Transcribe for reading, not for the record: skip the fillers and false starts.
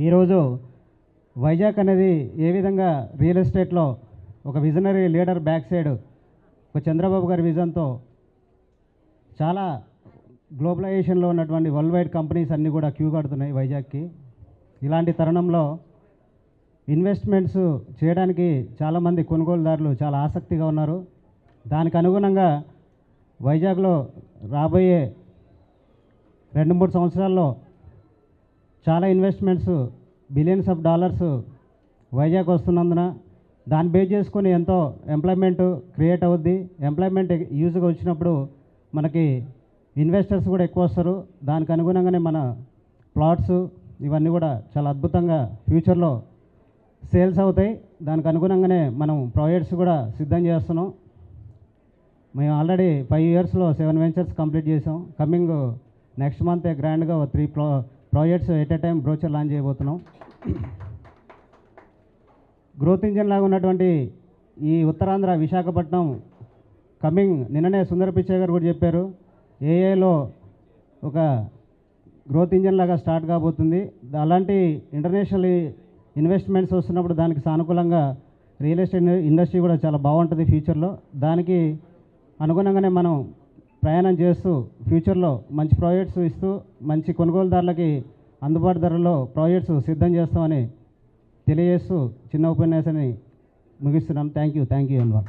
ఈరోజు వైజాగ్ అనేది ఏ విధంగా రియల్ ఎస్టేట్లో ఒక విజనరీ లీడర్ బ్యాక్ సైడ్ ఒక చంద్రబాబు గారి విజన్తో చాలా గ్లోబలైజేషన్లో ఉన్నటువంటి వరల్డ్ వైడ్ కంపెనీస్ అన్నీ కూడా క్యూ కడుతున్నాయి వైజాగ్కి. ఇలాంటి తరుణంలో ఇన్వెస్ట్మెంట్స్ చేయడానికి చాలామంది కొనుగోలుదారులు చాలా ఆసక్తిగా ఉన్నారు. దానికి అనుగుణంగా వైజాగ్లో రాబోయే 2-3 సంవత్సరాల్లో చాలా investments billions of dollars Vizag వస్తున్నందున దాన్ని బేస్ చేసుకొని ఎంతో ఎంప్లాయ్మెంట్ క్రియేట్ అవుద్ది. ఎంప్లాయ్మెంట్ యూజ్గా వచ్చినప్పుడు మనకి ఇన్వెస్టర్స్ కూడా ఎక్కువ వస్తారు. దానికి అనుగుణంగానే మన ప్లాట్స్ ఇవన్నీ కూడా చాలా అద్భుతంగా ఫ్యూచర్లో సేల్స్ అవుతాయి. దానికి అనుగుణంగానే మనం ప్రాజెక్ట్స్ కూడా సిద్ధం చేస్తున్నాం. మేము ఆల్రెడీ 5 ఇయర్స్లో 7 వెంచర్స్ కంప్లీట్ చేసాం. కమింగ్ నెక్స్ట్ మంత్ గ్రాండ్గా 3 projects at a time brochure launch చేయబోతున్నాం. గ్రోత్ ఇంజన్ లాగా ఉన్నటువంటి ఈ ఉత్తరాంధ్ర విశాఖపట్నం కమింగ్ నిన్ననే సుందర పిచ్చయ్య గారు కూడా చెప్పారు, ఏఏలో ఒక గ్రోత్ ఇంజన్ లాగా స్టార్ట్ కాబోతుంది. అలాంటి ఇంటర్నేషనల్ ఇన్వెస్ట్మెంట్స్ వస్తున్నప్పుడు దానికి సానుకూలంగా రియల్ ఎస్టేట్ ఇండస్ట్రీ కూడా చాలా బాగుంటుంది ఫ్యూచర్లో. దానికి అనుగుణంగానే మనం ప్రయాణం చేస్తూ ఫ్యూచర్లో మంచి ప్రాజెక్ట్స్ ఇస్తూ మంచి కొనుగోలుదారులకి అందుబాటు ధరలో ప్రాజెక్ట్స్ సిద్ధం చేస్తామని తెలియజేస్తూ చిన్న ఉపన్యాసాన్ని ముగిస్తున్నాం. Thank you Anwar.